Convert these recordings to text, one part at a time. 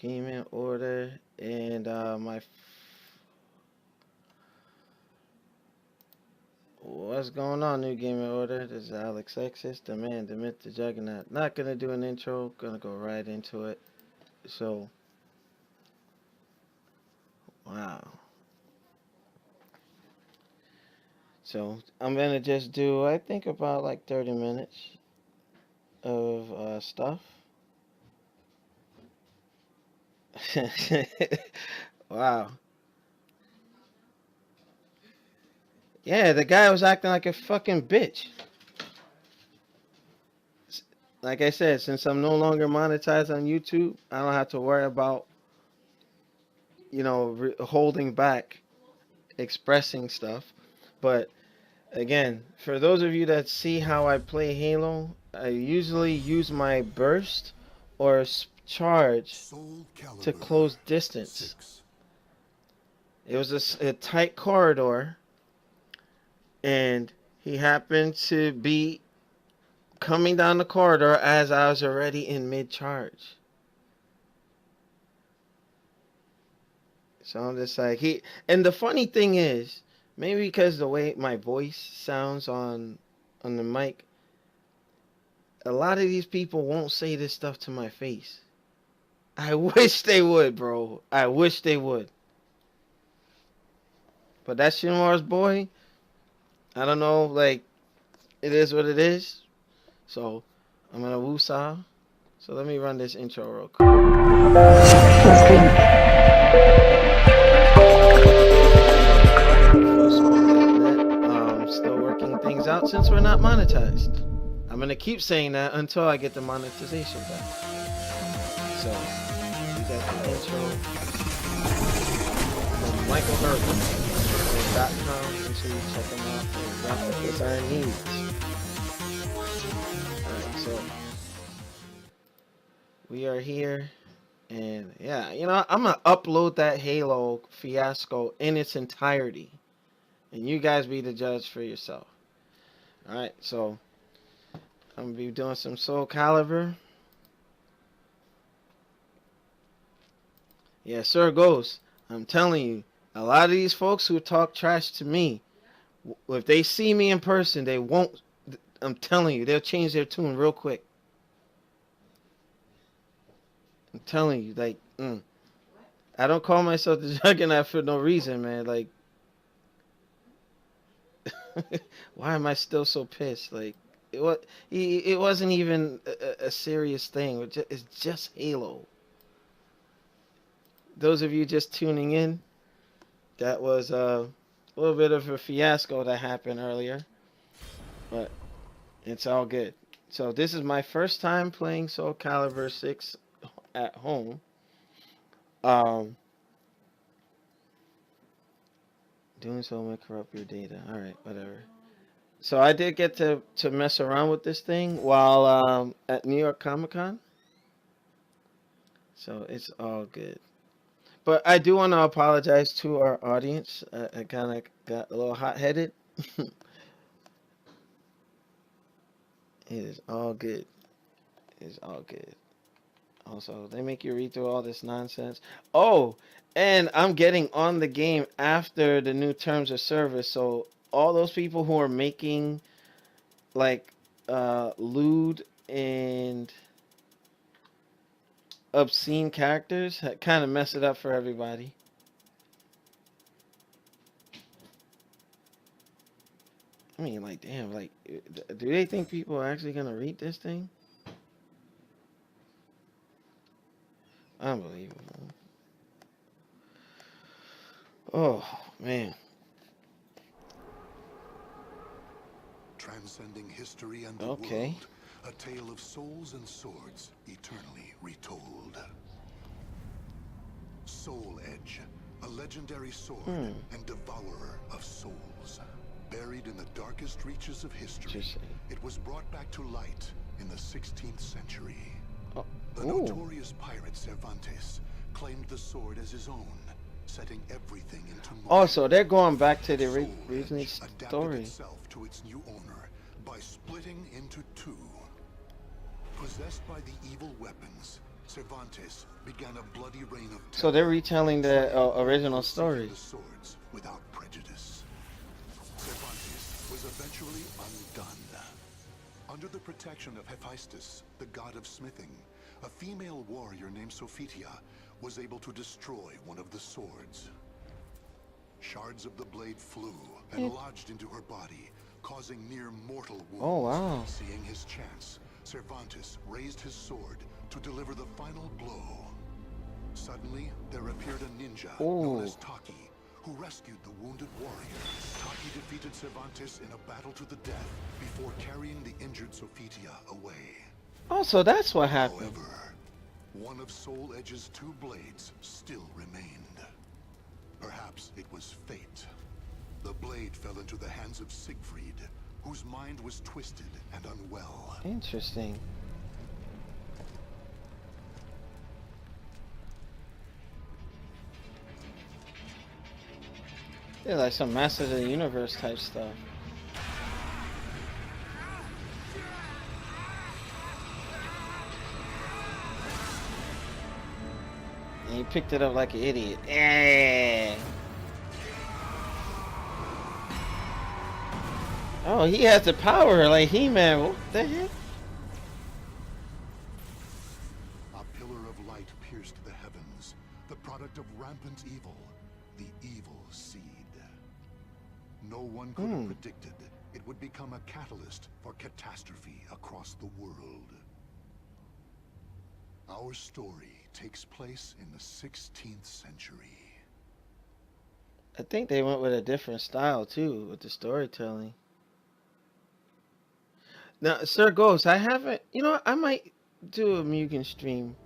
NewGamingorder, and what's going on, NewGamingorder? This is Alex Exis, the man, the myth, the juggernaut. Not gonna do an intro, gonna go right into it. So, wow. So I'm gonna just do, I think, about like 30 minutes of stuff. Wow. Yeah, the guy was acting like a fucking bitch. Like I said, since I'm no longer monetized on YouTube, I don't have to worry about, holding back expressing stuff. But again, for those of you that see how I play Halo, I usually use my burst or charge to close distance. 6. It was a tight corridor, and he happened to be coming down the corridor as I was already in mid-charge. So I'm just like, and the funny thing is, maybe because the way my voice sounds on the mic, a lot of these people won't say this stuff to my face. I wish they would, bro. I wish they would. But that's Shinwar's boy. I don't know, like, it is what it is. So, I'm gonna woosah. So let me run this intro real quick. Still working things out since we're not monetized. I'm gonna keep saying that until I get the monetization back. So, we got the intro from Michael Herbert.com. Make sure you check him out for exactly our needs. Alright, so we are here, and yeah, I'm gonna upload that Halo fiasco in its entirety, and you guys be the judge for yourself. Alright, so I'm gonna be doing some SoulCalibur. Yeah, sir, Ghost. I'm telling you, a lot of these folks who talk trash to me, if they see me in person, they won't. I'm telling you, they'll change their tune real quick. I'm telling you, like, I don't call myself the juggernaut for no reason, man. Like, why am I still so pissed? Like, it wasn't even a serious thing. It's just Halo. Those of you just tuning in, that was a little bit of a fiasco that happened earlier, but it's all good. So this is my first time playing SoulCalibur 6 at home. Doing so might corrupt your data. All right, whatever. So I did get to mess around with this thing while at New York Comic Con. So it's all good. But I do want to apologize to our audience. I kind of got a little hot-headed. It is all good. It is all good. Also, they make you read through all this nonsense. Oh, and I'm getting on the game after the new terms of service. So all those people who are making like lewd and obscene characters kind of mess it up for everybody. I mean, like, damn, like, do they think people are actually gonna read this thing? Unbelievable. Oh, man. Transcending history and the Okay. world, a tale of souls and swords eternally retold. Soul Edge, a legendary sword and devourer of souls. Buried in the darkest reaches of history, it was brought back to light in the 16th century. The notorious pirate Cervantes claimed the sword as his own, setting everything into motion. Oh, so they're going back to the original story. Adapted itself to its new owner by splitting into two. Possessed by the evil weapons, Cervantes began a bloody reign of terror. So they're retelling the original story. The swords without prejudice. Cervantes was eventually undone. Under the protection of Hephaestus, the god of smithing, a female warrior named Sophitia was able to destroy one of the swords. Shards of the blade flew and lodged into her body, causing near mortal wounds. Oh, wow. Seeing his chance, Cervantes raised his sword to deliver the final blow. Suddenly, there appeared a ninja known as Taki, who rescued the wounded warrior. Taki defeated Cervantes in a battle to the death before carrying the injured Sophitia away. Oh, so that's what happened. However, one of Soul Edge's two blades still remained. Perhaps it was fate. The blade fell into the hands of Siegfried, whose mind was twisted and unwell. Interesting. Yeah, like some Masters of the Universe type stuff. And he picked it up like an idiot. Yeah. Oh, he has the power like He-Man. What the heck? A pillar of light pierced the heavens, the product of rampant evil, the evil seed. No one could have predicted it would become a catalyst for catastrophe across the world. Our story takes place in the 16th century. I think they went with a different style too with the storytelling. Now, Sir Ghost, I haven't, you know, I might do a Mugen stream.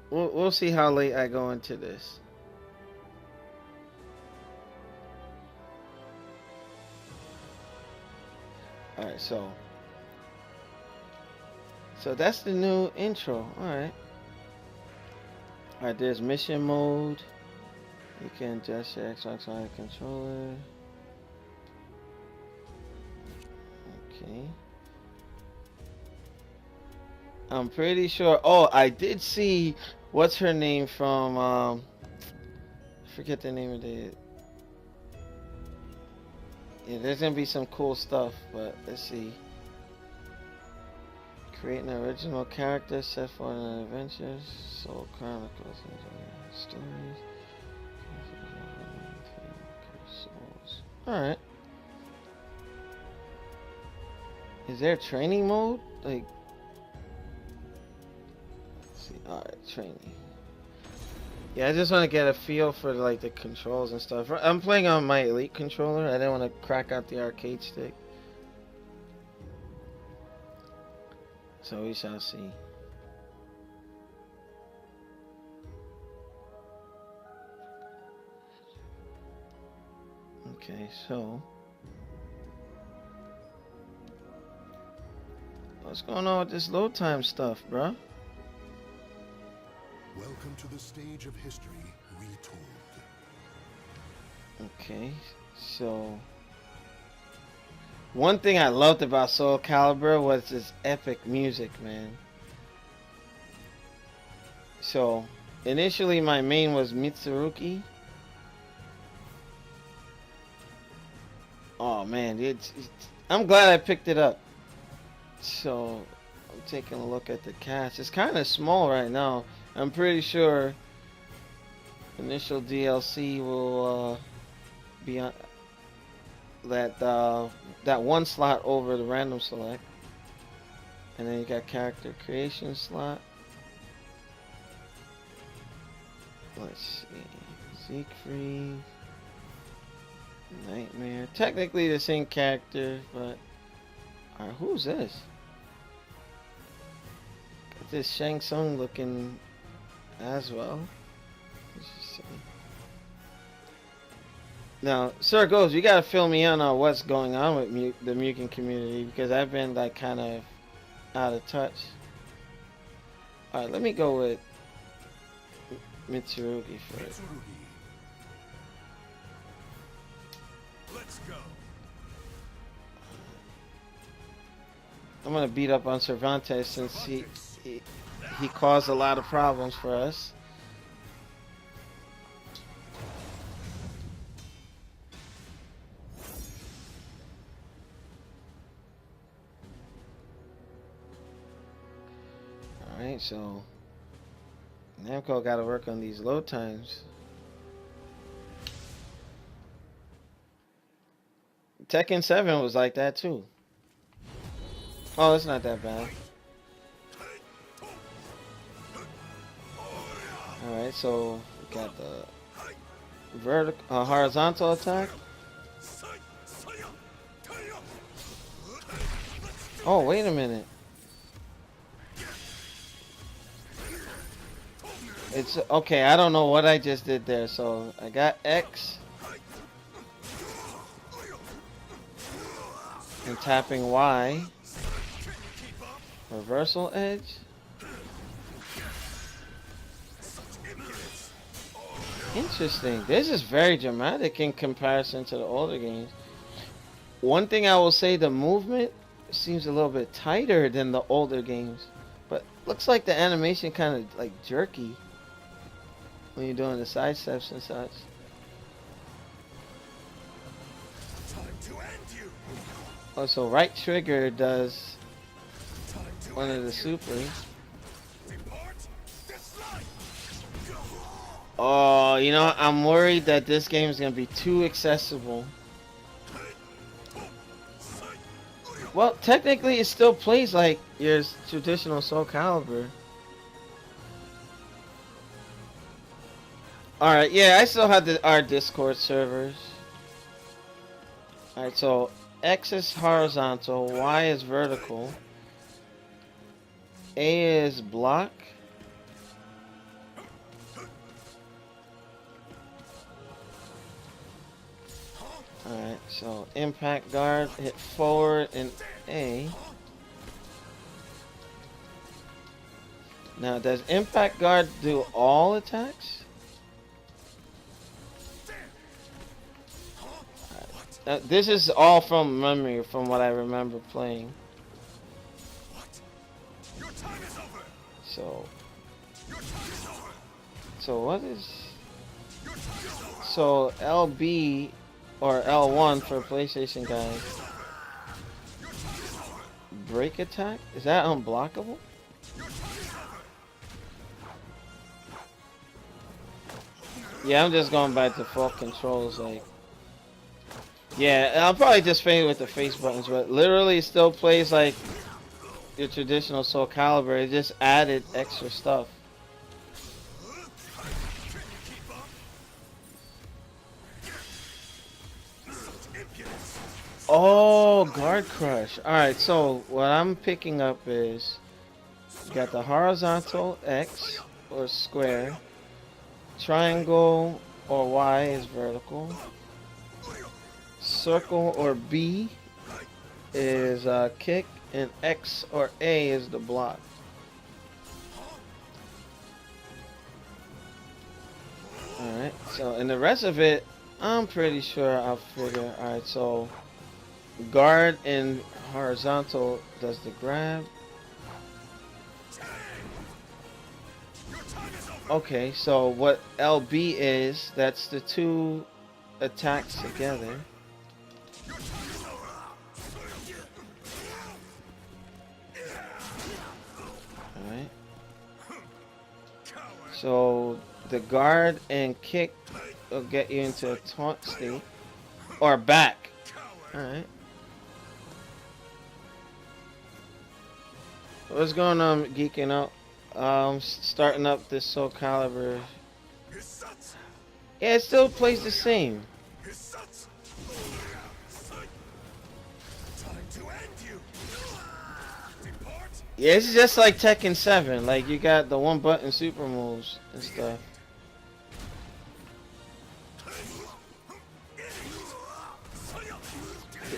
We'll see how late I go into this. Alright, so that's the new intro. Alright. Alright, there's mission mode. You can adjust your Xbox Live controller. Okay. I'm pretty sure. Oh, I did see. What's her name from? I forget the name of the. Yeah, there's gonna be some cool stuff, but let's see. Create an original character set for an adventure. Soul Chronicles. Stories. Alright. Is there training mode? Like, let's see. Alright, training. Yeah, I just want to get a feel for like the controls and stuff. I'm playing on my Elite controller. I didn't want to crack out the arcade stick. So we shall see. Okay, so what's going on with this load time stuff, bruh? Welcome to the stage of history retold. Okay, so one thing I loved about SoulCalibur was its epic music, man. So initially my main was Mitsurugi. Oh man, it's I'm glad I picked it up. So I'm taking a look at the cast. It's kind of small right now. I'm pretty sure initial DLC will be on that one slot over the random select, and then you got character creation slot. Let's see, Siegfried, Nightmare. Technically the same character, but alright, who's this? Got this Shang Tsung looking as well. Let's just see. Now, Sir Ghost, you gotta fill me in on what's going on with the Mugen community, because I've been like kind of out of touch. Alright, let me go with Mitsurugi first. Mitsurugi. Let's go. I'm gonna beat up on Cervantes since he caused a lot of problems for us. Alright, so Namco gotta work on these load times. Tekken 7 was like that too. Oh, it's not that bad. Alright, so we got the vertical, horizontal attack. Oh, wait a minute. It's okay. I don't know what I just did there. So I got X and tapping Y. Reversal edge. Interesting. This is very dramatic in comparison to the older games. One thing I will say, the movement seems a little bit tighter than the older games, but looks like the animation kind of like jerky when you're doing the side steps and such. Oh, so right trigger does one of the supers. Oh, you know, I'm worried that this game is going to be too accessible. Well, technically it still plays like your traditional SoulCalibur. Alright, yeah, I still have our Discord servers. Alright, so X is horizontal, Y is vertical, A is block. Alright, so impact guard, hit forward and A. Now, does impact guard do all attacks? This is all from memory, from what I remember playing. So what is... So LB or L1 for PlayStation guys. Break attack? Is that unblockable? Yeah, I'm just going by default controls. Like, yeah, I'll probably just fade with the face buttons, but literally it still plays like your traditional SoulCalibur. It just added extra stuff. Oh, guard crush. Alright, so what I'm picking up is you got the horizontal X or square, triangle or Y is vertical, circle or B is kick, and X or A is the block. Alright, so and the rest of it I'm pretty sure I'll figure. Alright, so guard and horizontal does the grab. Okay, so what LB is, that's the two attacks together. Alright. So the guard and kick will get you into a taunt state. Or back. Alright. What's going on, Geek-n-out? Starting up this SoulCalibur. Yeah, it still plays the same. Yeah, it's just like Tekken 7. Like, you got the one button super moves and stuff.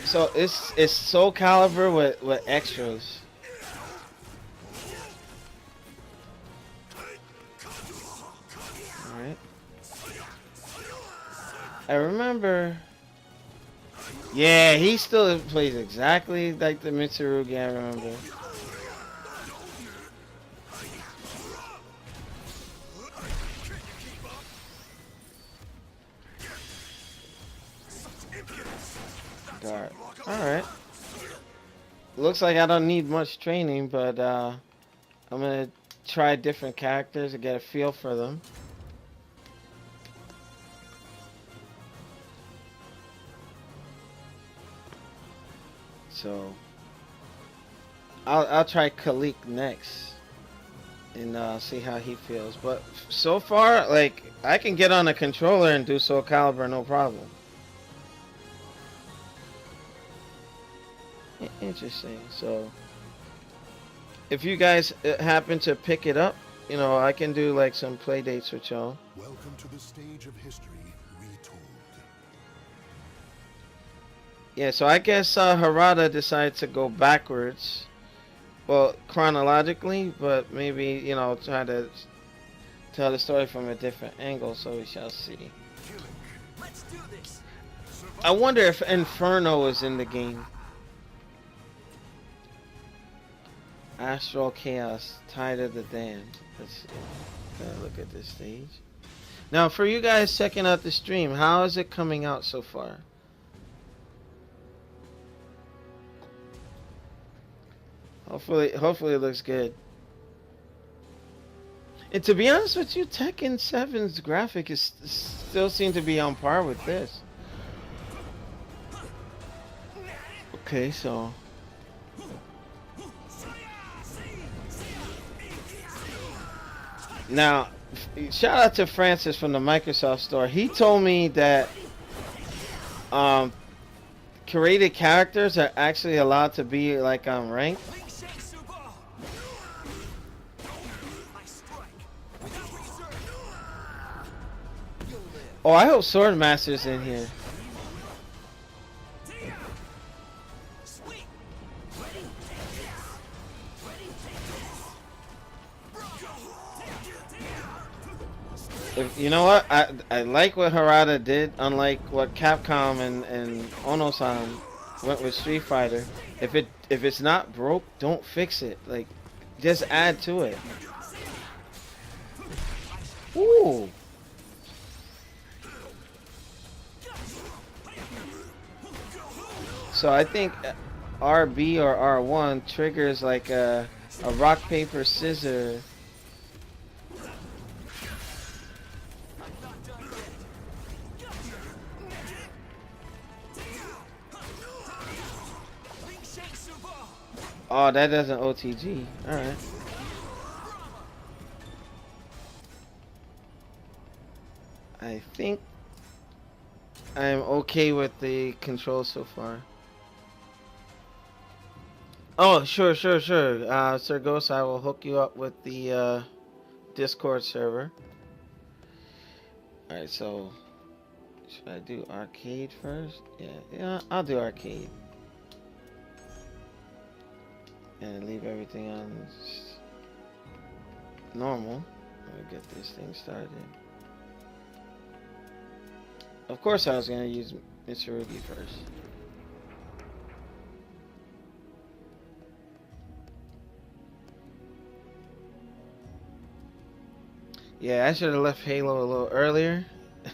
So it's SoulCalibur with extras. Alright. I remember Yeah, he still plays exactly like the Mitsurugi I remember. Guard. Alright. Looks like I don't need much training, but I'm gonna try different characters and get a feel for them. So I'll try Khalik next and see how he feels. But so far, like, I can get on a controller and do SoulCalibur no problem. Interesting. So if you guys happen to pick it up, you know, I can do like some play dates with y'all. Welcome to the stage of history retold. Yeah, so I guess Harada decided to go backwards. Well, chronologically, but maybe, you know, try to tell the story from a different angle, so we shall see. Let's do this. I wonder if Inferno is in the game. Astral Chaos, Tide of the Damned. Let's see. Gotta look at this stage. Now, for you guys checking out the stream, how is it coming out so far? Hopefully it looks good. And to be honest with you, Tekken 7's graphic is still seem to be on par with this. Okay, so now, shout out to Francis from the Microsoft store. He told me that created characters are actually allowed to be like on rank. Oh, I hope Swordmaster's in here. You know what? I like what Harada did, unlike what Capcom and Ono-san went with Street Fighter. If it's not broke, don't fix it. Like, just add to it. Ooh. So I think RB or R1 triggers like a rock paper scissors. Oh, that doesn't OTG. Alright. I think I'm okay with the controls so far. Oh, sure. Sir Ghost, I will hook you up with the Discord server. Alright, so should I do arcade first? Yeah, I'll do arcade. And leave everything on normal. Let me get this thing started. Of course I was going to use Mitsurugi first. Yeah, I should have left Halo a little earlier.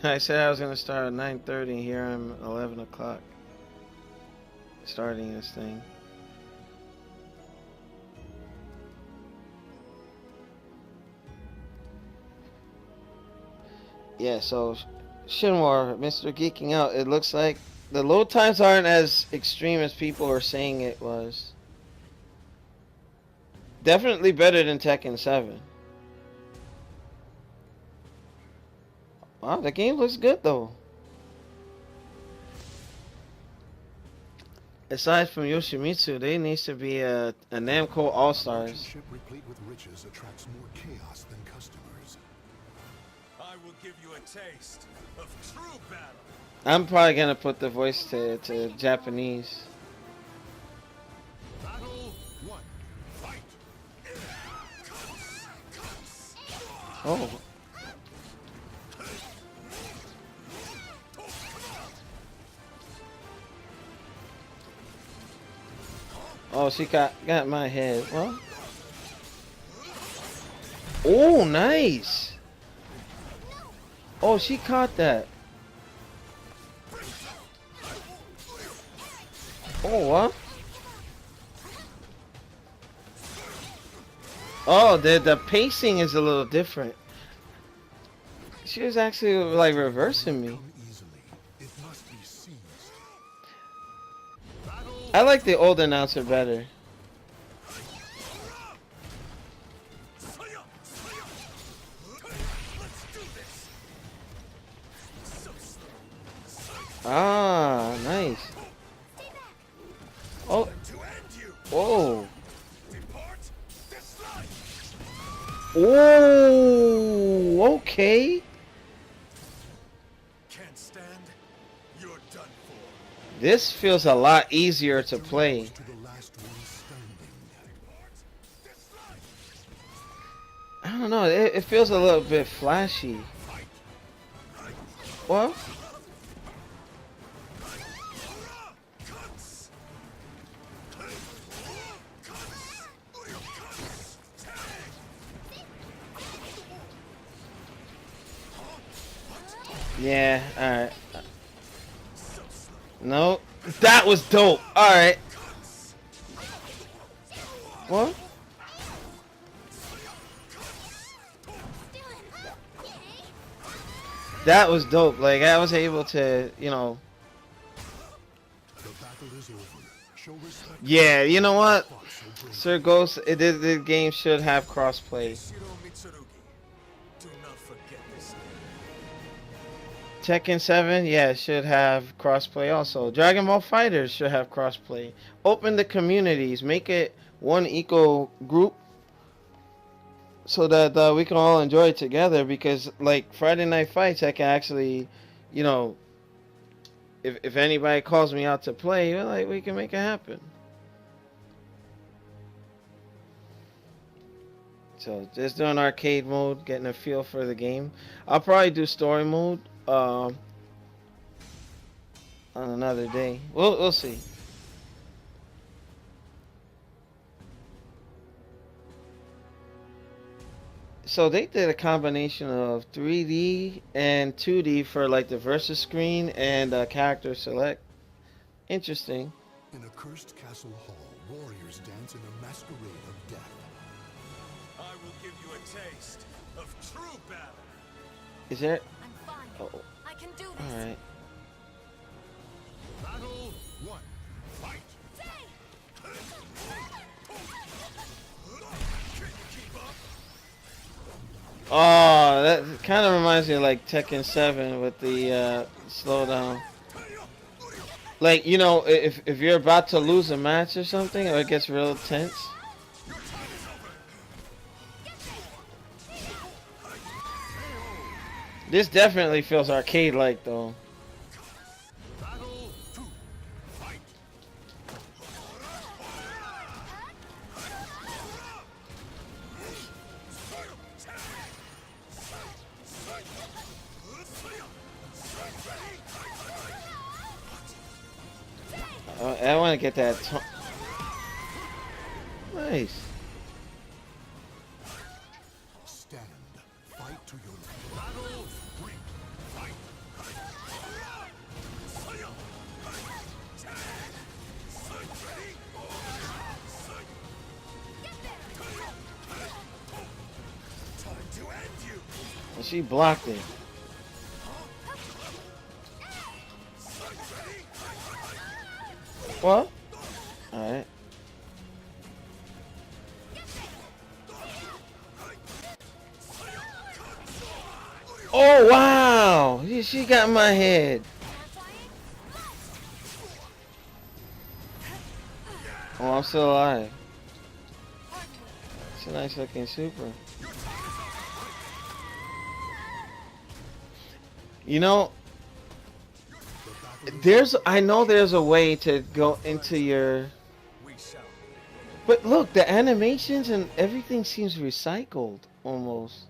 I said I was going to start at 9:30 and here I'm 11 o'clock. Starting this thing. Yeah, so Shinwar, Mr. Geeking Out, it looks like the load times aren't as extreme as people are saying it was. Definitely better than Tekken 7. Wow, the game looks good though. Aside from Yoshimitsu, there needs to be a Namco All-Stars. Ship replete with riches attracts more chaos than customers. I will give you a taste of true battle. I'm probably gonna put the voice to Japanese. Battle 1. Fight. Oh. Oh, she got my head. Well. Oh, nice. Oh, she caught that. Oh, what? Oh, the pacing is a little different. She was actually like reversing me. I like the old announcer better. Ah, nice. Oh. Whoa. Oh, okay. Can't stand. You're done for. This feels a lot easier to play. I don't know. It feels a little bit flashy. What? Yeah, alright. No, that was dope. Alright. What? That was dope. Like, I was able to, you know. Yeah, you know what? Sir Ghost, the game should have crossplay. Tekken 7, yeah, should have crossplay also. Dragon Ball Fighters should have crossplay. Open the communities, make it one equal group so that we can all enjoy it together. Because like Friday Night Fights, I can actually, you know, if anybody calls me out to play, like we can make it happen. So just doing arcade mode, getting a feel for the game. I'll probably do story mode. On another day. We'll see. So they did a combination of 3D and 2D for like the versus screen and character select. Interesting. In a cursed castle hall, warriors dance in a masquerade of death. I will give you a taste of true battle. Is there? I'm fine. Oh. I can do this. All right. Battle 1. Fight. Oh, that kind of reminds me of like Tekken 7 with the slowdown. Like, you know, if you're about to lose a match or something, or it gets real tense. This definitely feels arcade-like, though. I want to get that. Nice. Stand. Fight to your battle. Fight. Time to end you. Well, she blocked it. What? Alright. Oh, wow! She got my head. Oh, I'm still alive. It's a nice looking super. You know, I know there's a way to go into your, but look, the animations and everything seems recycled almost.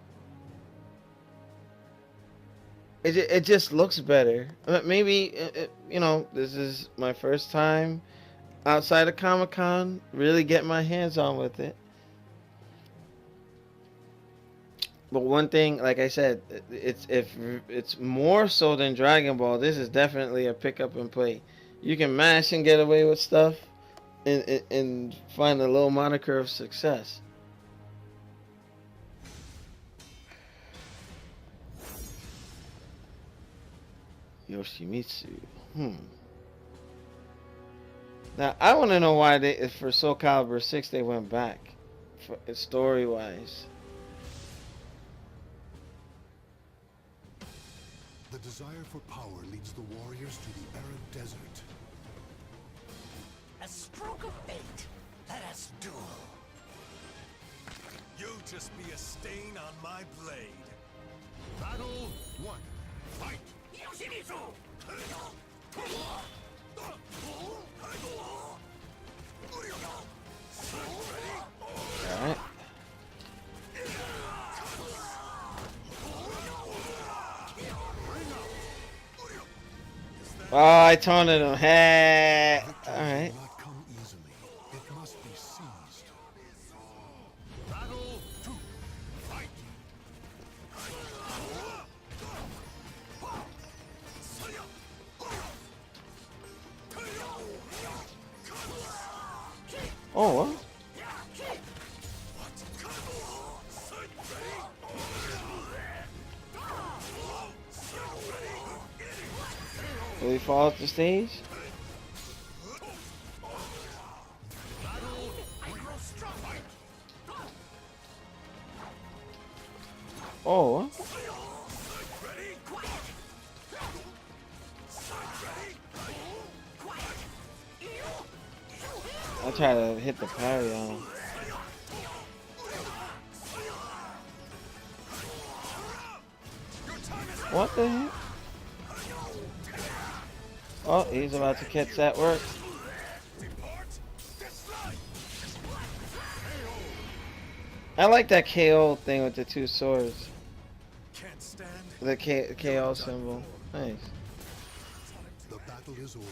It just looks better. Maybe you know, this is my first time outside of Comic-Con, really get my hands on with it. But one thing, like I said, it's more so than Dragon Ball. This is definitely a pick up and play. You can mash and get away with stuff, and find a low moniker of success. Yoshimitsu. Now I want to know why they, for SoulCalibur 6, they went back, story wise. The desire for power leads the warriors to the arid desert. A stroke of fate. Let us duel. You just be a stain on my blade. Battle 1. Fight! Yoshimitsu! Alright. Oh, I taunted him. Hey! Alright. Will not come easily. It must be seized. Battle 2. Fight! Oh, what? Will he fall off the stage? Oh, what? I try to hit the parry on him. What the heck? Oh, he's about to catch that work. I like that KO thing with the two swords. The KO symbol. Nice. The battle is over.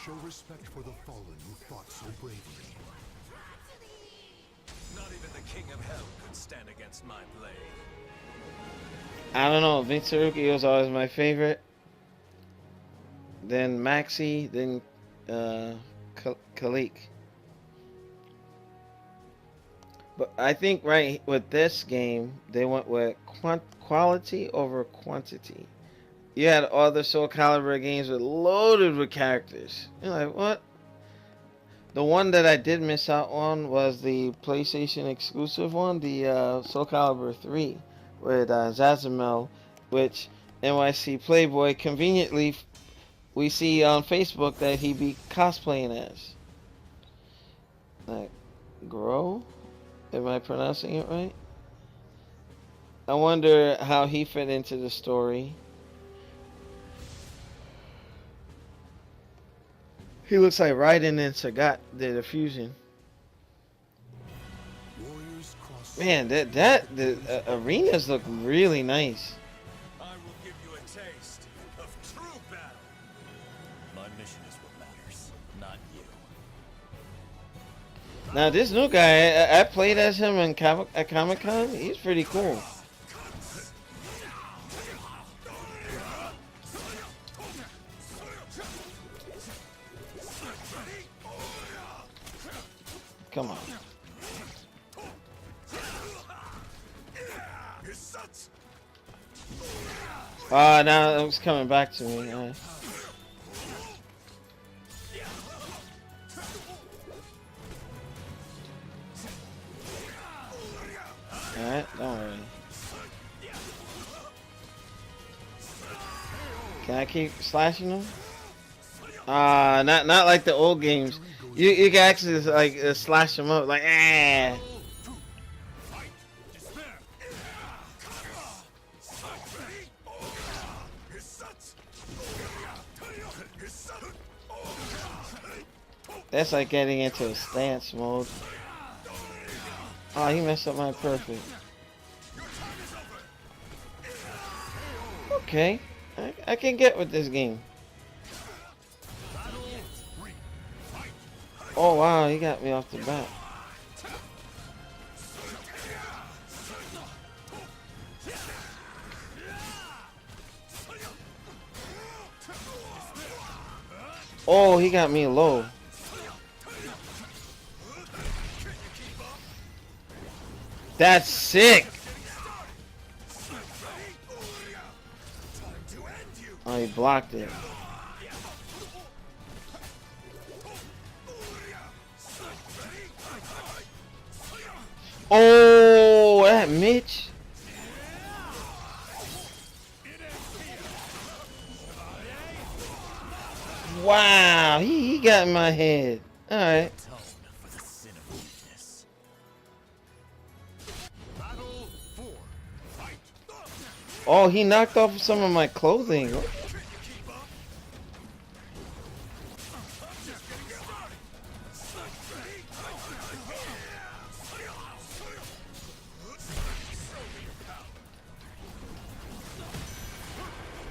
Show respect for the fallen who fought so bravely. Not even the king of hell could stand against my blade. I don't know. Mitsurugi was always my favorite. Then Maxi, then Kalik. But I think right with this game, they went with quality over quantity. You had other SoulCalibur games with loaded with characters. You're like, what? The one that I did miss out on was the PlayStation exclusive one, the SoulCalibur 3 with Zazamel, which NYC Playboy conveniently we see on Facebook that he be cosplaying as. Like, Grow? Am I pronouncing it right? I wonder how he fit into the story. He looks like Raiden and Sagat did a fusion. Man, the arenas look really nice. I will give you a taste of true battle. My mission is what matters, not you. Now this new guy, I played as him at Comic-Con. He's pretty cool. Come on. Ah, now it's coming back to me. Alright, don't worry. Can I keep slashing them? Not like the old games. You can actually like slash them up like ah. That's like getting into a stance mode. Oh, he messed up my perfect. Okay, I can get with this game. Oh wow, he got me off the bat. Oh, he got me low. That's sick. Oh, he blocked it. Oh, that Mitch. Wow, he got in my head. All right. Oh, he knocked off some of my clothing.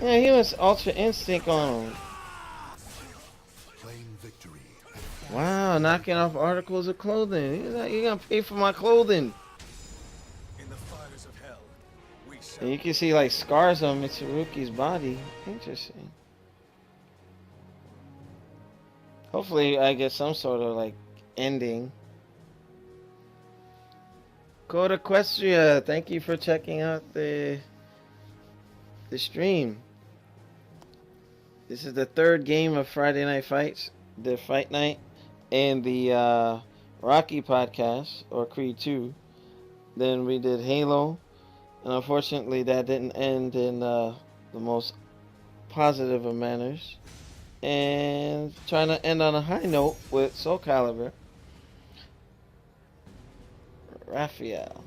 Yeah, he was Ultra Instinct on him. Wow, knocking off articles of clothing. He's like, you're gonna pay for my clothing. And you can see like scars on Mitsuruki's body. Interesting. Hopefully I get some sort of like ending. Code Equestria, thank you for checking out the stream. This is the third game of Friday Night Fights, the Fight Night, and the Rocky podcast, or Creed 2. Then we did Halo, and unfortunately that didn't end in the most positive of manners. And trying to end on a high note with SoulCalibur. Raphael.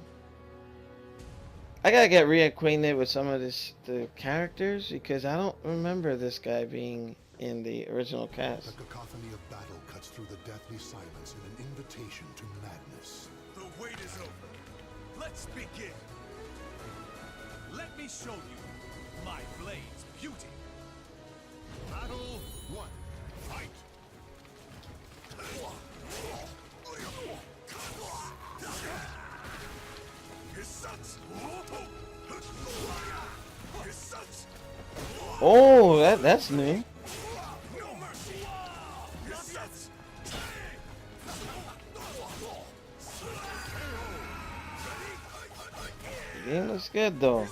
I gotta get reacquainted with some of the characters because I don't remember this guy being in the original cast. The cacophony of battle cuts through the deathly silence in an invitation to madness. The wait is over. Let's begin. Let me show you my blade's beauty. Battle 1. Fight. Oh, that's new. The game looks good though.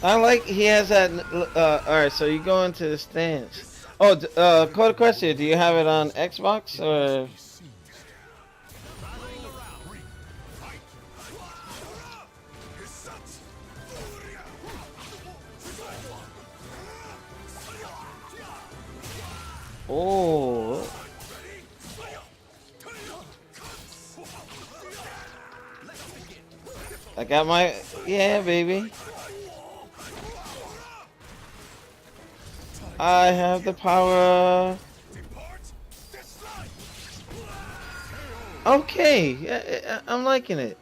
I like he has that. Alright, so you go into the stance. Oh, Code question: do you have it on Xbox or? Oh. I got my, yeah, baby. I have the power. Okay, I'm liking it.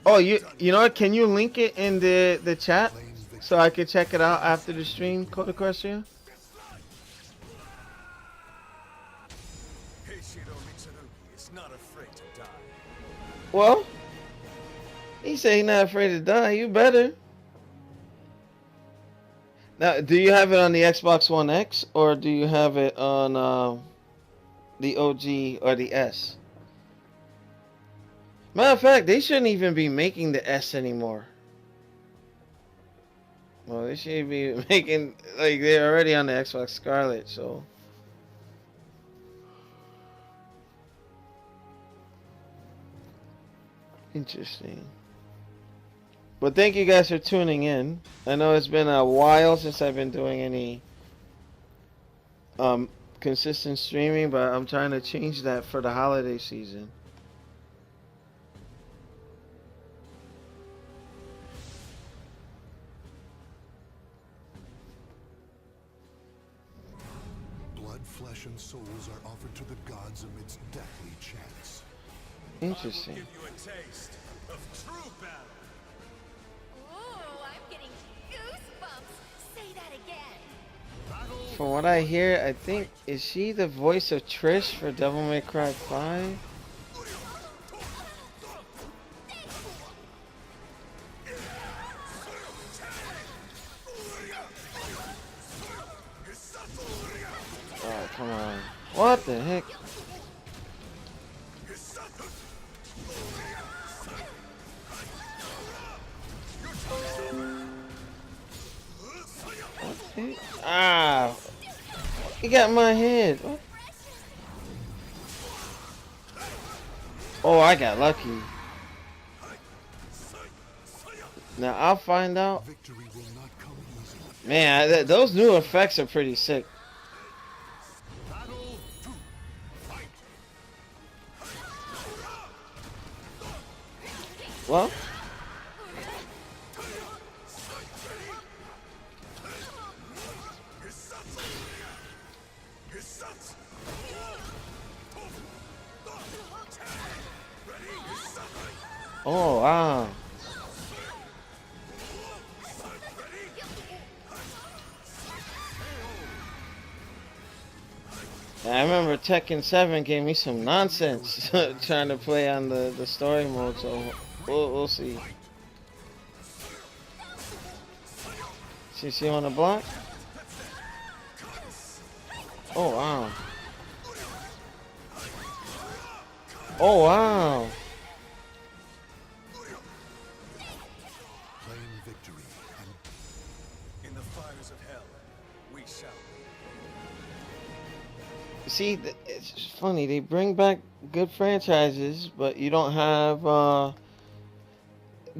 Oh, you know what? Can you link it in the chat so I can check it out after the stream, Code Equestria? Well, he said he's not afraid to die. You better. Now, do you have it on the Xbox One X or do you have it on the OG or the S? Matter of fact, they shouldn't even be making the S anymore. Well, they should be making, like, they're already on the Xbox Scarlet, so. Interesting. But thank you guys for tuning in. I know it's been a while since I've been doing any consistent streaming, but I'm trying to change that for the holiday season. blood, flesh, and souls are offered to the gods amidst deathly chants. Interesting. I will give you a taste of true battle. Ooh, I'm getting goosebumps. Say that again. From what I hear, I think, is she the voice of Trish for Devil May Cry 5? Oh, come on. What the heck? Okay. Ah! He got my head. What? Oh, I got lucky. Now I'll find out. Victory will not come easily. Man, those new effects are pretty sick. Well, oh wow. I remember Tekken 7 gave me some nonsense trying to play on the story mode, so we'll see. See on the block? Oh wow. Oh wow. Claim victory and In the fires of hell, we shall. See, it's funny, they bring back good franchises, but you don't have the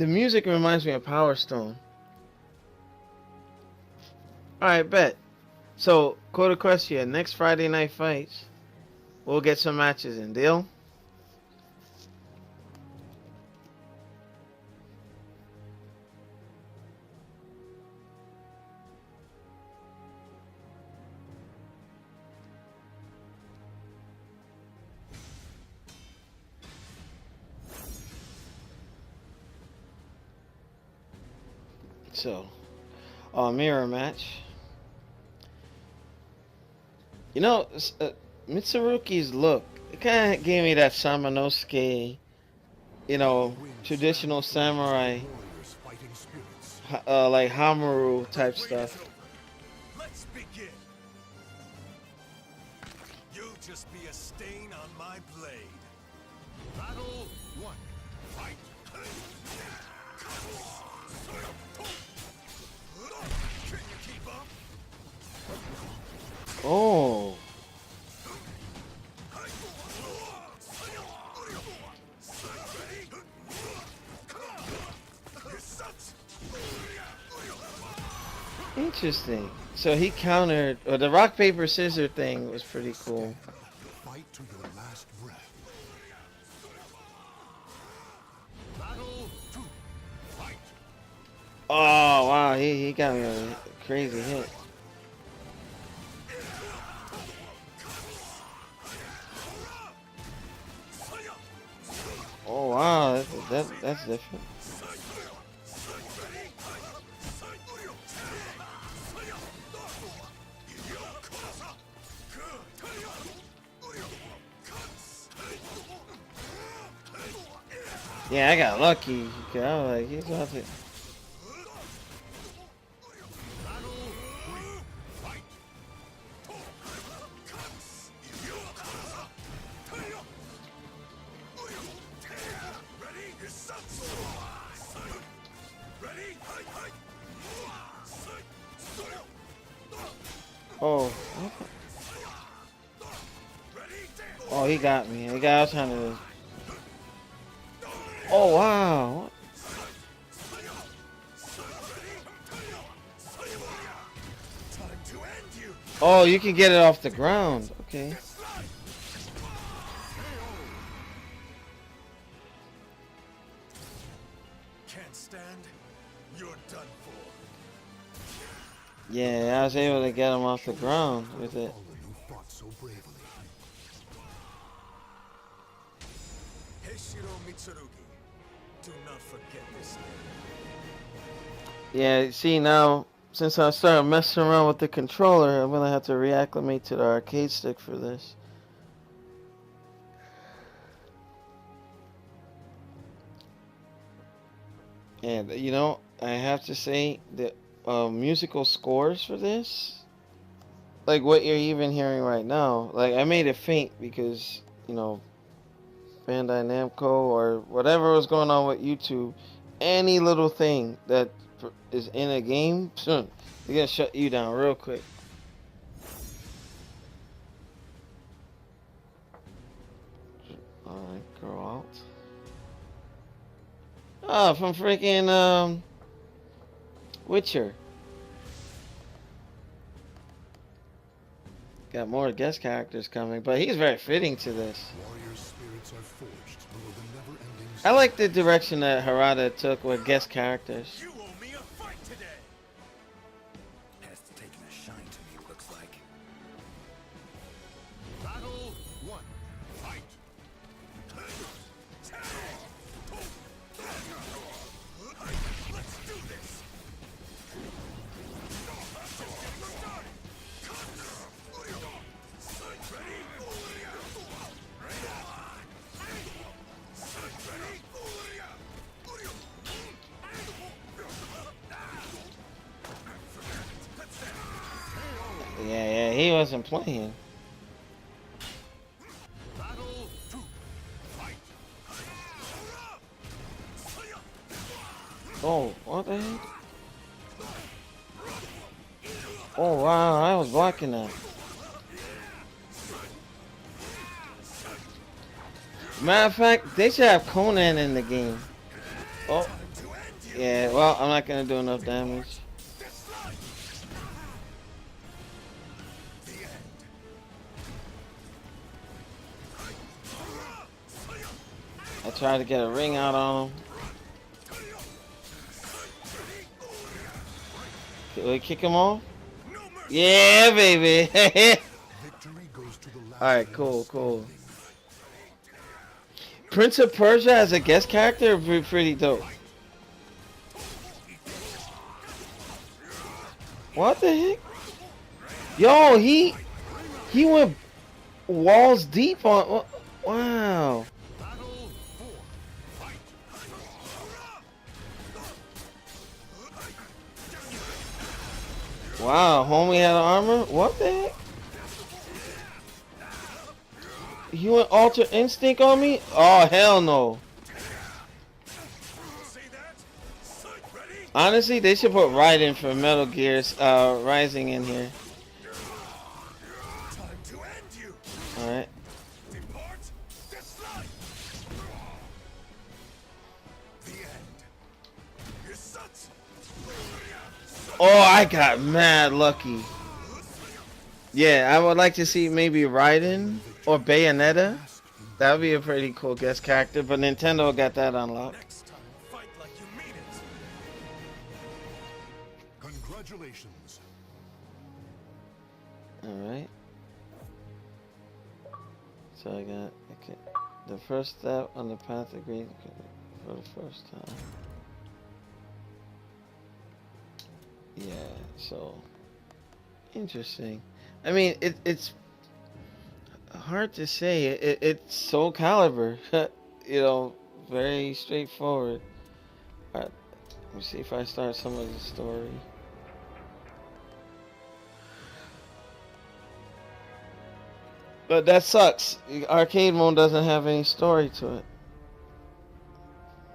music reminds me of Power Stone. Alright, bet. So, Code of Question, next Friday Night Fights, we'll get some matches in. Deal? So, mirror match. You know, Mitsuruki's look, it kind of gave me that Samanosuke, you know, traditional samurai, warriors fighting spirits. like Hamaru type stuff. Let's begin. You just be a stain on my blade. Battle 1. Fight. Can you keep up? Oh, interesting. So he countered, or the rock paper scissors thing was pretty cool. Fight to your last breath. Battle 2. Fight. Oh wow, he got me a crazy hit. Oh wow, that's different. Yeah, I got lucky. I was like, he's about to. Oh. Oh, he got me. The guy was trying to. Oh, wow. Oh, you can get it off the ground. Okay. Can't stand. You're done for. Yeah, I was able to get him off the ground with it. Fallen who fought so so bravely. Heishiro Mitsurugi. Do not forget this name. Yeah, see now, since I started messing around with the controller, I'm gonna have to reacclimate to the arcade stick for this. And you know, I have to say the musical scores for this, like what you're even hearing right now, like I made it faint because you know Bandai Namco or whatever was going on with YouTube, any little thing that is in a game, they're gonna shut you down real quick. Alright, go out. Oh, from freaking Witcher. Got more guest characters coming, but he's very fitting to this. Warrior spirits are forged below the never-ending. I like the direction that Harada took with guest characters. You owe me a fight today. Has taken a shine to me, it looks like. Battle 1. Fight. Let's do this. Yeah, he wasn't playing. Battle 2. Fight. Oh, what the heck? Oh wow, I was blocking that. Matter of fact, they should have Conan in the game. Oh, yeah. Well, I'm not gonna do enough damage. I tried to get a ring out on him. Can we kick him off? Yeah, baby. Victory goes to the last. Alright, cool. Prince of Persia as a guest character would be pretty dope. What the heck? Yo, he went walls deep on. Wow. Wow, homie had armor? What the heck? He went Ultra Instinct on me? Oh, hell no. Honestly, they should put Raiden from Metal Gear's Rising in here. Alright. Oh, I got mad lucky. Yeah, I would like to see maybe Raiden or Bayonetta. That would be a pretty cool guest character, but Nintendo got that unlocked. Next time, fight like you mean it. Congratulations. Alright. So I got the first step on the path to great for the first time. Yeah, so interesting. I mean, it's hard to say. It's SoulCalibur, you know, very straightforward. Alright, let me see if I start some of the story. But that sucks. Arcade mode doesn't have any story to it.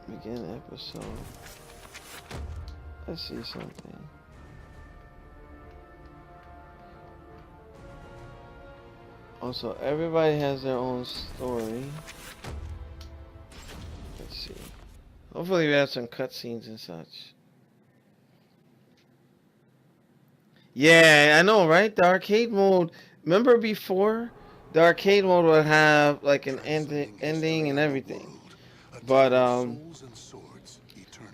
Begin episode. Let's see something. Also, everybody has their own story. Let's see. Hopefully we have some cutscenes and such. Yeah, I know, right? The arcade mode. Remember before? The arcade mode would have like an ending and everything. But I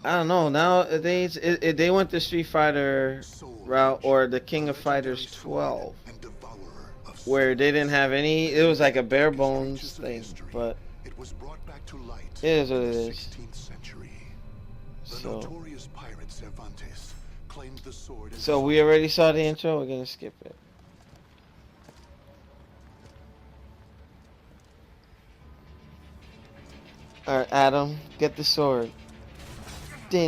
don't know. Nowadays, they went the Street Fighter route or the King of Fighters 12. And devourer of where they didn't have any. It was like a bare bones thing, but it was brought back to light it is what in it the is. 16th century. The So, notorious pirate Cervantes claimed the sword. so we already saw the intro. We're gonna skip it. All right, Adam, get the sword. I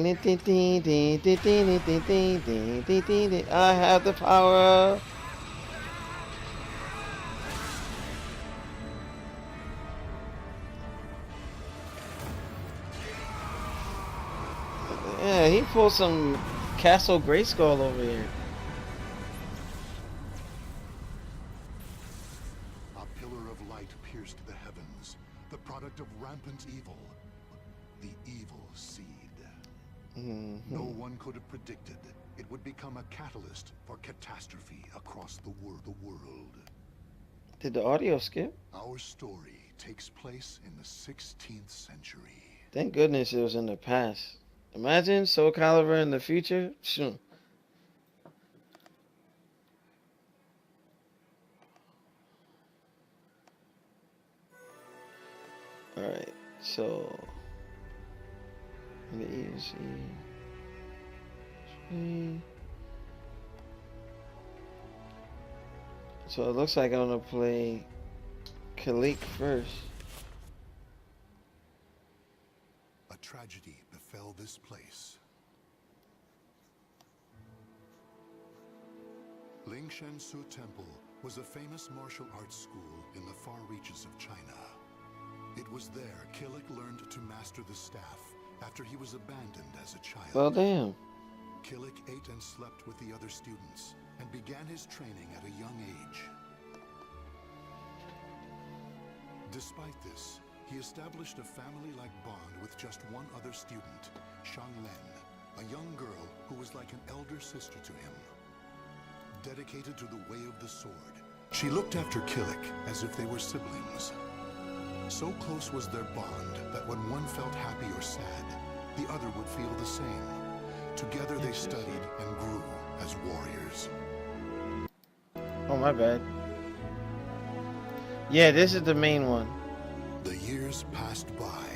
have the power. Yeah, he pulled some Castle Grayskull over here. A pillar of light pierced the heavens, the product of rampant evil, the evil seed. No one could have predicted it would become a catalyst for catastrophe across the world. Did the audio skip? Our story takes place in the 16th century. Thank goodness it was in the past. Imagine SoulCalibur in the future. Shoo. Alright, so let me see. So it looks like I'm gonna play Kalik first. A tragedy befell this place. Lingshan Su Temple was a famous martial arts school in the far reaches of China. It was there Killick learned to master the staff after he was abandoned as a child. Well, damn. Killick ate and slept with the other students and began his training at a young age. Despite this, he established a family-like bond with just one other student, Shang Len, a young girl who was like an elder sister to him. Dedicated to the way of the sword, she looked after Killick as if they were siblings. So close was their bond that when one felt happy or sad, the other would feel the same. Together they studied and grew as warriors. Oh, my bad. Yeah, this is the main one. The years passed by.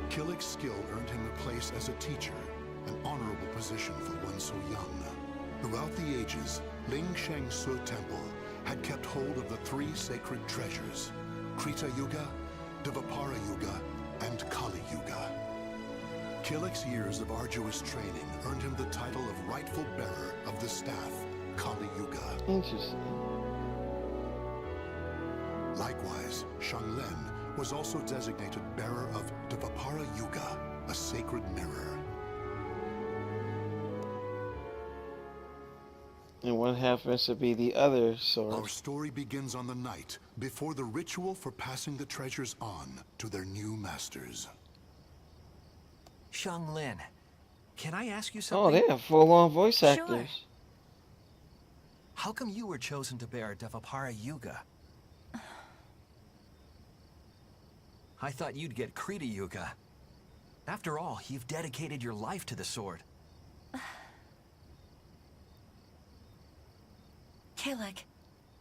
Killick's skill earned him a place as a teacher, an honorable position for one so young. Throughout the ages, Lingshan Su Temple had kept hold of the three sacred treasures, Krita Yuga, Dvapara Yuga, and Kali Yuga. Killick's years of arduous training earned him the title of rightful bearer of the staff, Kali Yuga. Interesting. Likewise, Shang Len was also designated bearer of Dvapara Yuga, a sacred mirror. And what happens to be the other sword? Our story begins on the night before the ritual for passing the treasures on to their new masters. Shang Lin, can I ask you Oh, something? they have full-on voice Sure. actors. How come you were chosen to bear Dvapara Yuga? I thought you'd get Krita Yuga. After all, you've dedicated your life to the sword. Killick,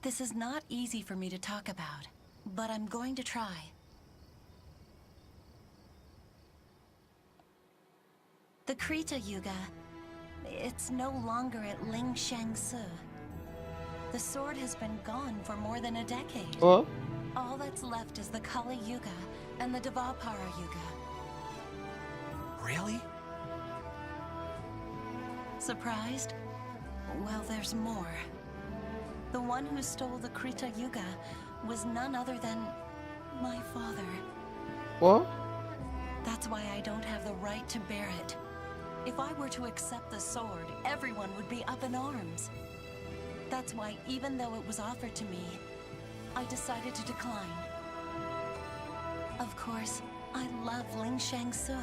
this is not easy for me to talk about, but I'm going to try. The Krita Yuga, it's no longer at Lingshan Su. The sword has been gone for more than a decade. Well, All that's left is the Kali Yuga and the Dvapara Yuga. Really? Surprised? Well, there's more. The one who stole the Krita Yuga was none other than my father. what? That's why I don't have the right to bear it. If I were to accept the sword, everyone would be up in arms. That's why, even though it was offered to me, I decided to decline. Of course, I love Lingshan Su,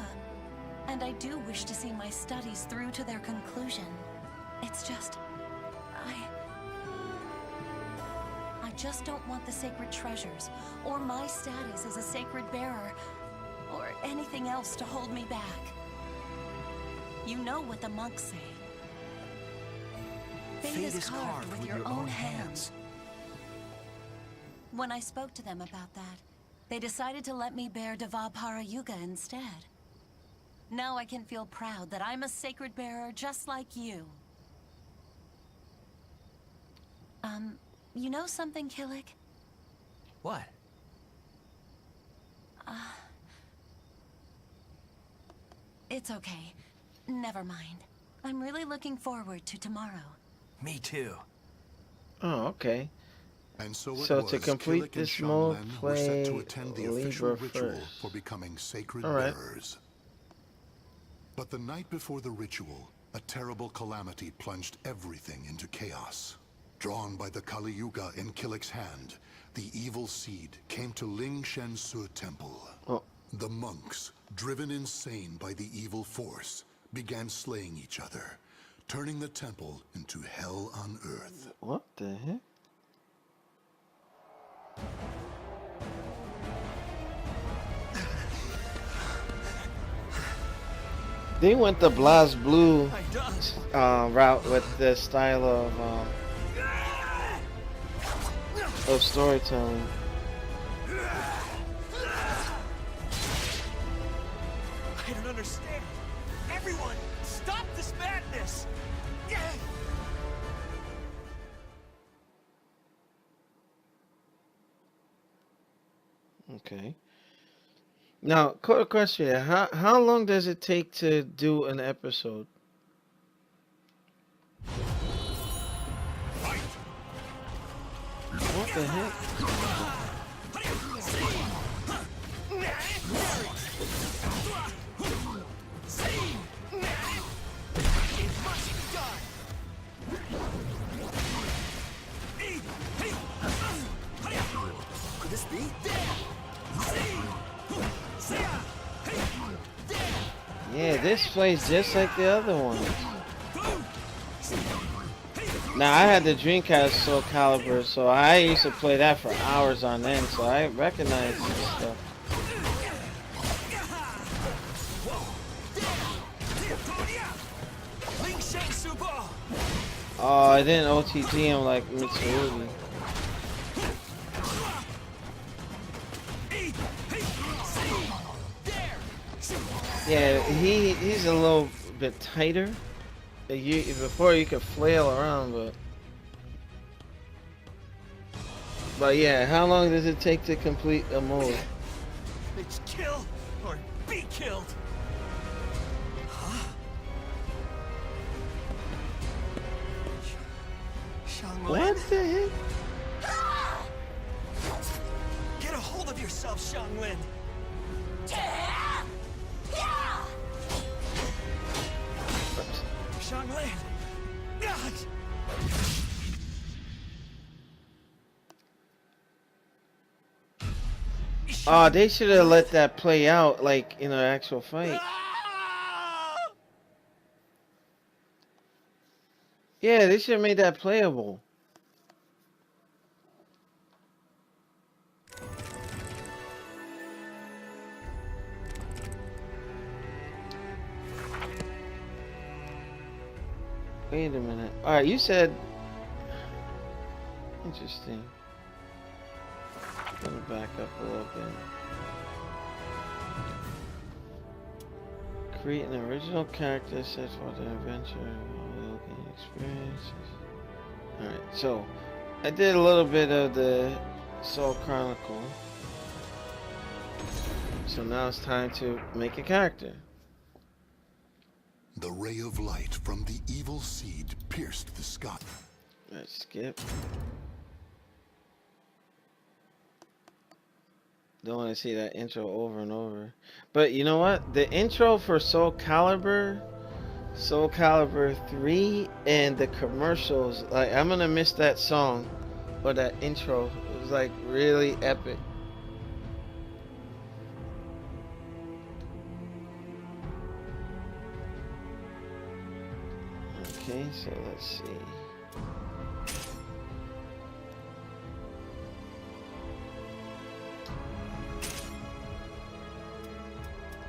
and I do wish to see my studies through to their conclusion. It's just, I just don't want the sacred treasures, or my status as a sacred bearer, or anything else to hold me back. You know what the monks say. fate is carved with your own hands. When I spoke to them about that, they decided to let me bear Devapara Yuga instead. Now I can feel proud that I'm a sacred bearer just like you. You know something, Killick? What? It's okay. Never mind. I'm really looking forward to tomorrow. Me too. Oh, okay. And so To complete Killick and this mode, Shanlen were set to play attend the official Libra ritual first. for becoming sacred All right. bearers. But the night before the ritual, a terrible calamity plunged everything into chaos. Drawn by the Kali Yuga in Killick's hand, the evil seed came to Ling Shensu Temple. Oh. The monks, driven insane by the evil force, began slaying each other, turning the temple into hell on earth. What the heck? They went the Blast Blue route with the style of storytelling. I don't understand. Everyone, stop this madness! Okay. Now, quick question here. How long does it take to do an episode? What the heck? Could this be? Yeah, this plays just like the other one. Now, I had the Dreamcast SoulCalibur, so I used to play that for hours on end, so I recognize this stuff. Oh, I didn't OTG him like Mitsurugi. Yeah, he's a little bit tighter. Before you could flail around, but yeah, how long does it take to complete a mode? It's kill or be killed. Huh? What the heck? Get a hold of yourself, Xianglin. Xianglin. Oh, they should have let that play out like in an actual fight. Yeah, they should have made that playable. Wait a minute. Alright, you said... Interesting. Let me back up a little bit. Create an original character set for the adventure of game experiences. Alright, so I did a little bit of the Soul Chronicle. So now it's time to make a character. The ray of light from the evil seed pierced the sky. Let's skip. Don't want to see that intro over and over. But you know what? The intro for SoulCalibur, SoulCalibur 3, and the commercials, like, I'm gonna miss that song or that intro. It was like really epic. Okay, so let's see.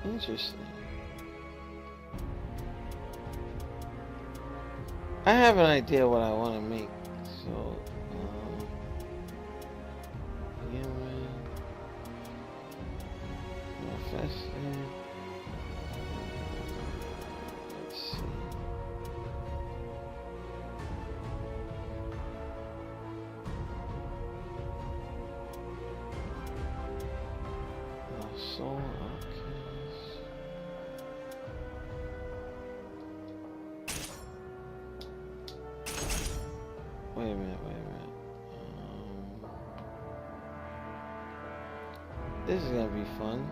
Interesting. I have an idea what I want to make. So, human, manifesting. Let's see. Soul Alchemist. Wait a minute. This is gonna be fun.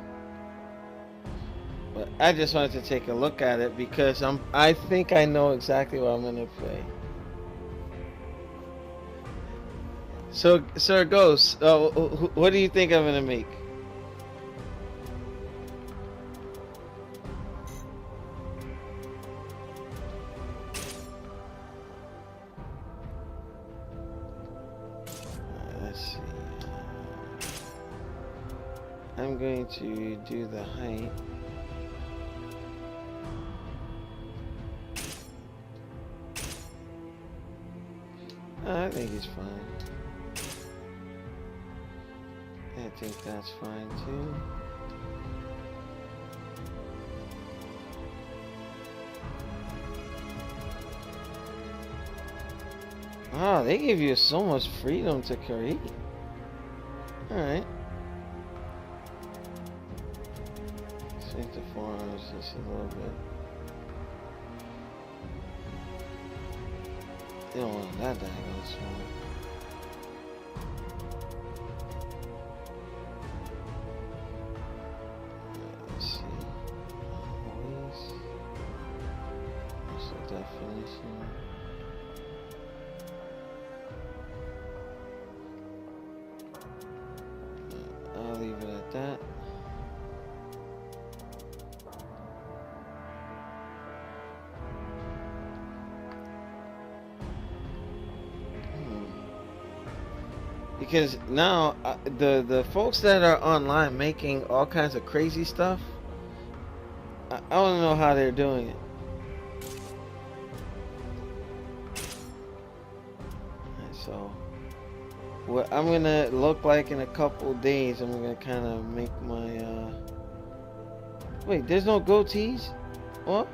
But I just wanted to take a look at it because I think I know exactly what I'm gonna play. So, Sir Ghost, what do you think I'm gonna make? Let's see. I'm going to do the height. I think it's fine. I think that's fine too. Wow, they give you so much freedom to create. Alright. Shrink the forearms just a little bit. They don't want that diagonal small. Let's see. Waist. What's the definition? I'll leave it at that. Because now the folks that are online making all kinds of crazy stuff, I don't know how they're doing it. And so what I'm gonna look like in a couple days, I'm gonna kind of make my wait, there's no goatees? What?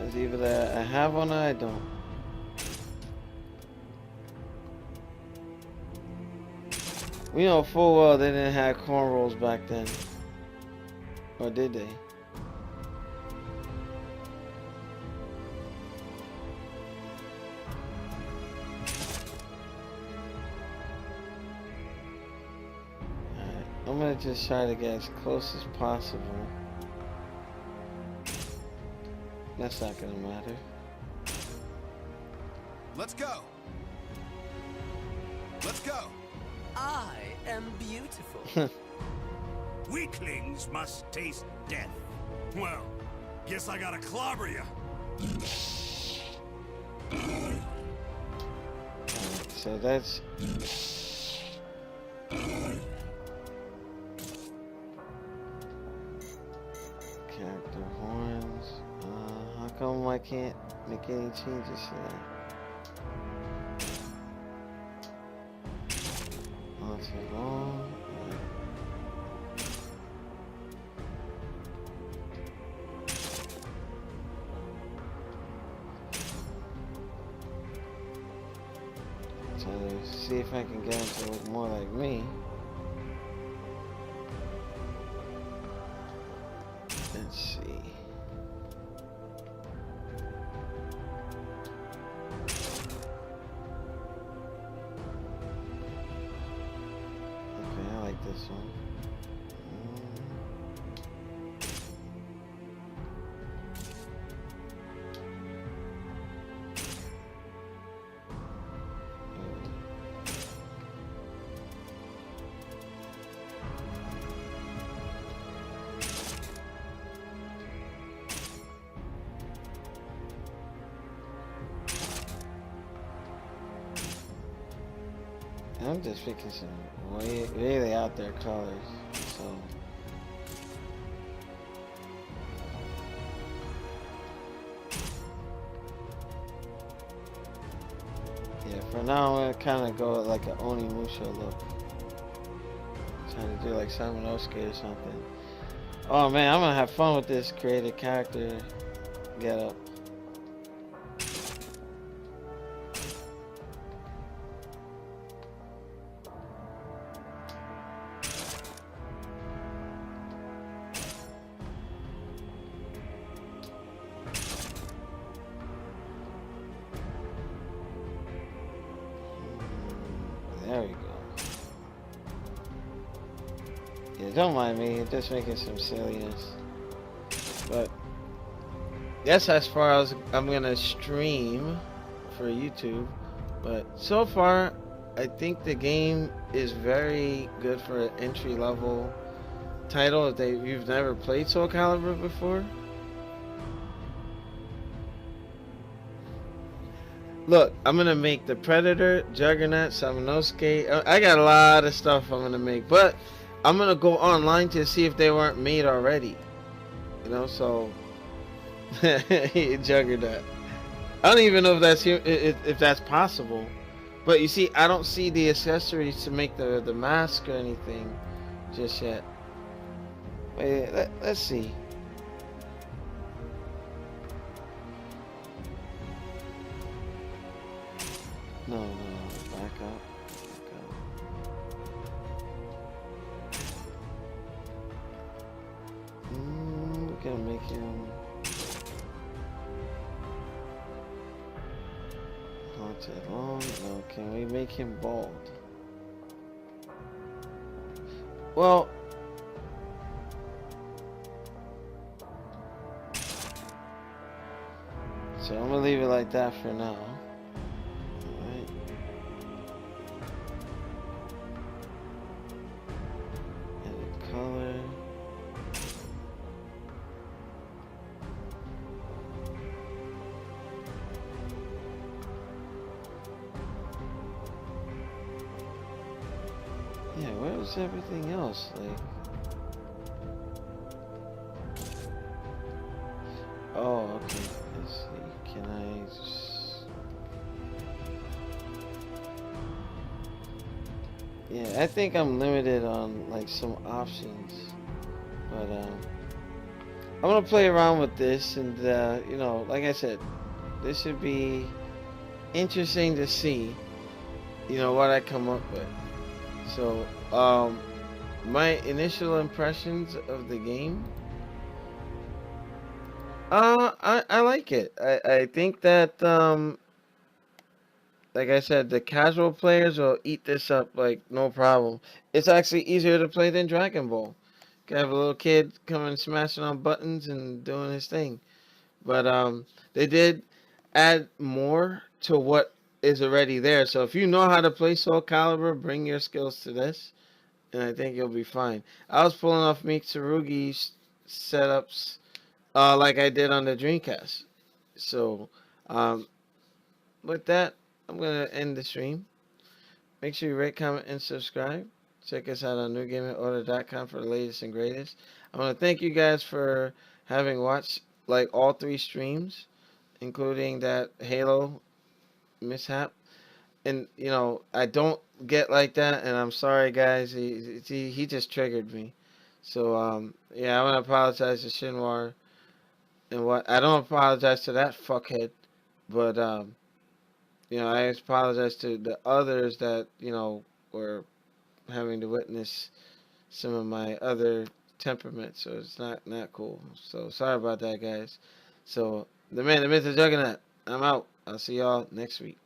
It's either that I have one or I don't. We know full well they didn't have cornrows back then. Or did they? Alright, I'm gonna just try to get as close as possible. That's not gonna matter. Let's go. Let's go. I am beautiful. Weaklings must taste death. Well, guess I gotta clobber you. So that's character horns. How come I can't make any changes to that? Not too long. Trying to see if I can get him to look more like me. Let's see. Okay, I like this one. I'm just picking some really out there colors, so For now, I'm gonna kind of go with like an Onimusha look. Trying to do like Samanosuke or something. Oh man, I'm gonna have fun with this creative character getup. There we go. Yeah, don't mind me, just making some silliness. But that's as far as I'm gonna stream for YouTube. But so far, I think the game is very good for an entry level title if you've never played SoulCalibur before. Look, I'm gonna make the Predator, Juggernaut, Samanosuke. I got a lot of stuff I'm gonna make, but I'm gonna go online to see if they weren't made already. You know, so Juggernaut. I don't even know if that's possible. But you see, I don't see the accessories to make the mask or anything just yet. Wait, let's see. No, back up. We're gonna make him haunted long. No, can we make him bald? Well, so I'm gonna leave it like that for now. Alright. Edit color. Yeah, where was everything else? Like, oh, okay. Let's see. Can I just... Yeah, I think I'm limited on like some options, but I'm gonna play around with this, and you know, like I said, this should be interesting to see, you know, what I come up with. So, my initial impressions of the game, I like it. I think that, like I said, the casual players will eat this up like no problem. It's actually easier to play than Dragon Ball. You can have a little kid coming smashing on buttons and doing his thing. But they did add more to what is already there. So if you know how to play SoulCalibur, bring your skills to this, and I think you'll be fine. I was pulling off Mitsurugi setups like I did on the Dreamcast. So with that, I'm going to end the stream. Make sure you rate, comment, and subscribe. Check us out on NewGamingorder.com for the latest and greatest. I want to thank you guys for having watched like all 3 streams, including that Halo mishap. And you know, I don't get like that, and I'm sorry, guys. He just triggered me. So yeah, I want to apologize to Shinwar, and what I don't apologize to that fuckhead, but you know, I apologize to the others that, you know, were having to witness some of my other temperaments. So it's not cool. So sorry about that, guys. So the man, the myth, the juggernaut. I'm out. I'll see y'all next week.